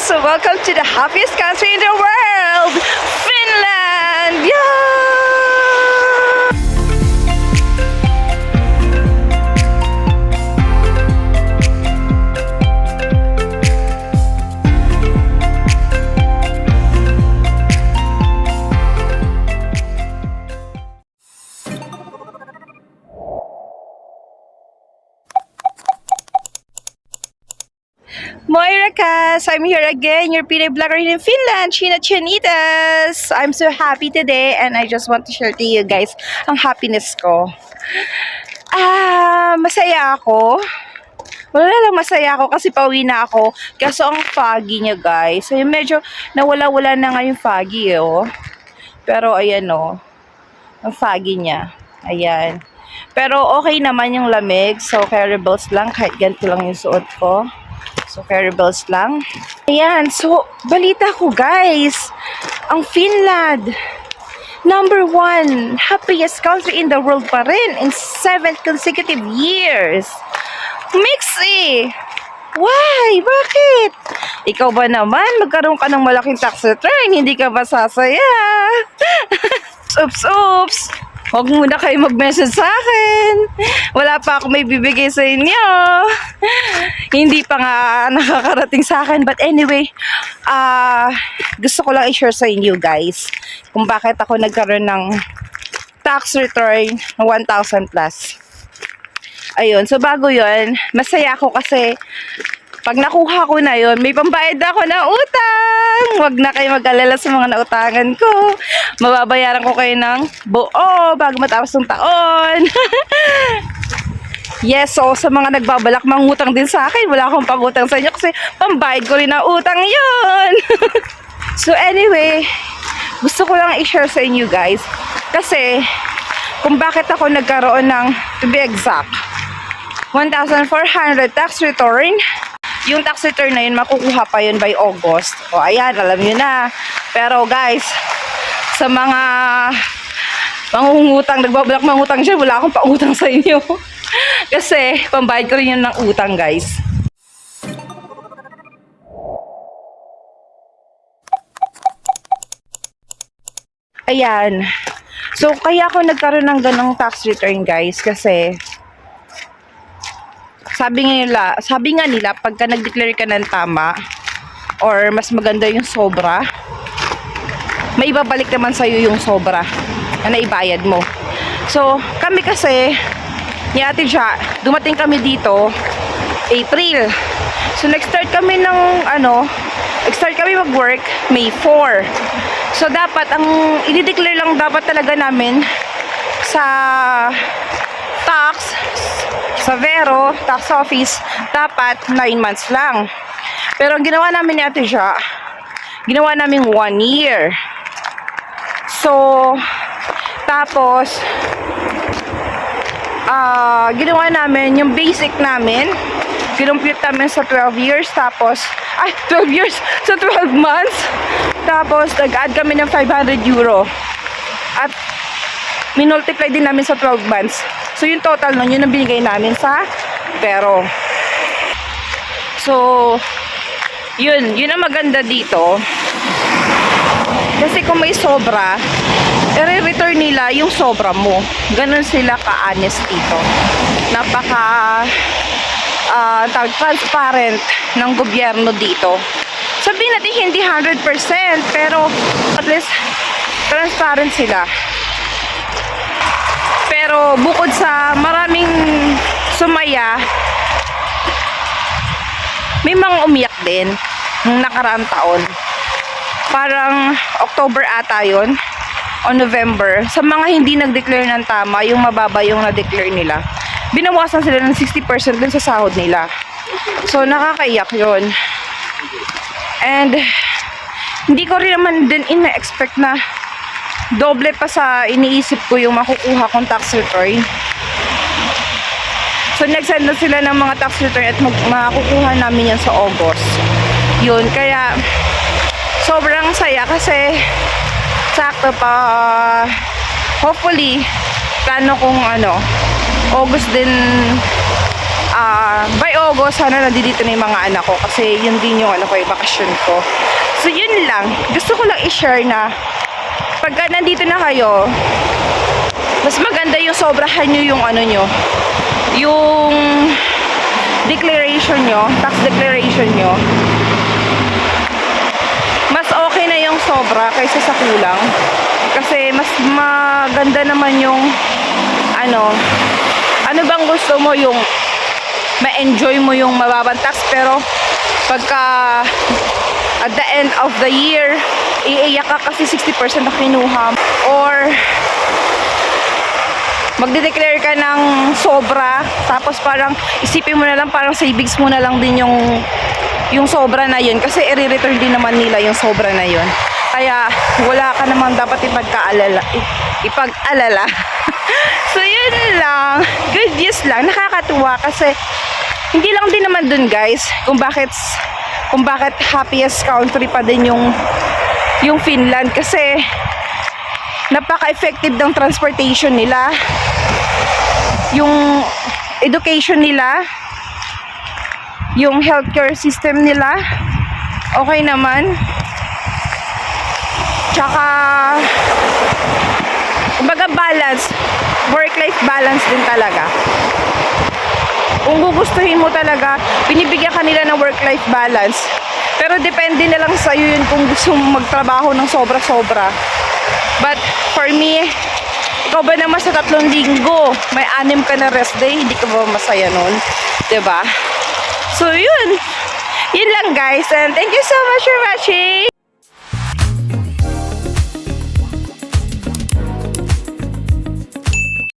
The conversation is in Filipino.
So welcome to the happiest country in the world, Finland! Yeah! Moira Cas, I'm here again, your Pinay vlogger in Finland, China Chinitas. I'm so happy today and I just want to share to you guys ang happiness ko. Masaya ako. Wala lang, masaya ako kasi pauwi na ako. Kaso ang foggy niya guys. So medyo nawala-wala na nga yung foggy Pero ayan ang foggy niya. Ayan. Pero okay naman yung lamig. So carry belts lang, kahit ganito lang yung suot ko. So, carry belts lang. Ayan. So, balita ko guys. Ang Finland, #1 happiest country in the world pa rin in 7 consecutive years. Mixy! Why? Bakit? Ikaw ba naman? Magkaroon ka ng malaking tax return. Hindi ka ba sasaya? Oops. Huwag muna kayo mag-message sa akin. Wala pa ako may bibigay sa inyo. Hindi pa nga nakakarating sa akin. But anyway, gusto ko lang i-share sa inyo guys kung bakit ako nagkaroon ng tax return ng 1,000 plus. Ayun, so bago yun, masaya ako kasi pag nakuha ko na yun, may pambayad ako na utang. Huwag na kayo mag-alala sa mga nautangan ko. Mababayaran ko kayo ng buo bago matapos ng taon. Yes, so sa mga nagbabalak mangutang din sa akin, wala akong pangutang sa inyo kasi pambayad ko rin ang utang yun. So anyway, gusto ko lang i-share sa inyo guys kasi kung bakit ako nagkaroon ng, to be exact, 1,400 tax return. Yung tax return na yun, makukuha pa yun by August. O ayan, alam nyo na. Pero guys, sa mga mangungutang, nagbabalak mangutang dyan, wala akong pautang sa inyo. Kasi, pambayad ko rin yun ng utang guys. Ayan. So, kaya ako nagkaroon ng ganong tax return guys, kasi sabi nga nila, pagka nag-declare ka ng tama or mas maganda yung sobra, may ibabalik naman sa'yo yung sobra na naibayad mo. So, kami kasi, ni Ate Ja, dumating kami dito April. So, nag-start kami mag-work May 4. So, dapat, ang i-declare lang dapat talaga namin sa tax, sa Vero, tax office, dapat 9 months lang. Pero ang ginawa namin ni Ate Ja, ginawa namin 1 year. So, tapos, ginawa namin yung basic namin, kinumpute namin sa 12 years, tapos, 12 years, sa 12 months, tapos, nag-add kami ng 500 euro. At, minultiply din namin sa 12 months. So, yung total nun, yun ang binigay namin sa Vero. So, yun ang maganda dito. Kasi kung may sobra, i-return nila yung sobra mo. Ganun sila ka-honest dito. Napaka transparent ng gobyerno dito. Sabihin natin hindi 100%, pero at least transparent sila. Pero bukod sa maraming sumaya, may mga umiyak din nung nakaraang taon. Parang October ata yun o November. Sa mga hindi nag-declare ng tama, yung mababa yung na-declare nila, binawasan sila ng 60% din sa sahod nila. So nakakaiyak yun. And hindi ko rin naman din ina-expect na doble pa sa iniisip ko yung makukuha kong tax return. So nag-send na sila ng mga tax return at makukuha namin yan sa August. Yun, kaya sobrang saya kasi sakto pa, hopefully plano kong August din by August, sana nandito na yung mga anak ko kasi yun din yung ano ko, yung bakasyon ko. So yun lang, gusto ko lang i-share na pagka nandito na kayo, mas maganda yung sobrahan nyo yung ano nyo, yung declaration nyo, tax declaration nyo. Mas okay na yung sobra kaysa sa kulang. Kasi mas maganda naman yung ano bang gusto mo, yung ma-enjoy mo yung mababang tax, pero pagka at the end of the year, iiyak ka kasi 60% na kinuha, or magde-declare ka ng sobra, tapos parang isipin mo na lang, parang savings mo na lang din yung sobra na yun, kasi i-return din naman nila yung sobra na yun. Kaya wala ka naman dapat ipag-alala. So yun lang, good news lang, nakakatuwa kasi hindi lang din naman dun guys kung bakit happiest country pa din yung Finland, kasi napaka-effective ng transportation nila, yung education nila, yung healthcare system nila, okay naman. Tsaka, kumbaga balance, work-life balance din talaga. Kung gugustuhin mo talaga, binibigyan ka nila ng work-life balance. Pero depende na lang sa'yo yun kung gusto mo magtrabaho ng sobra-sobra. But for me, ikaw ba naman sa 3 linggo, may 6 ka na rest day, hindi ka ba masaya nun? 'Di ba? So yun lang guys, and thank you so much for watching!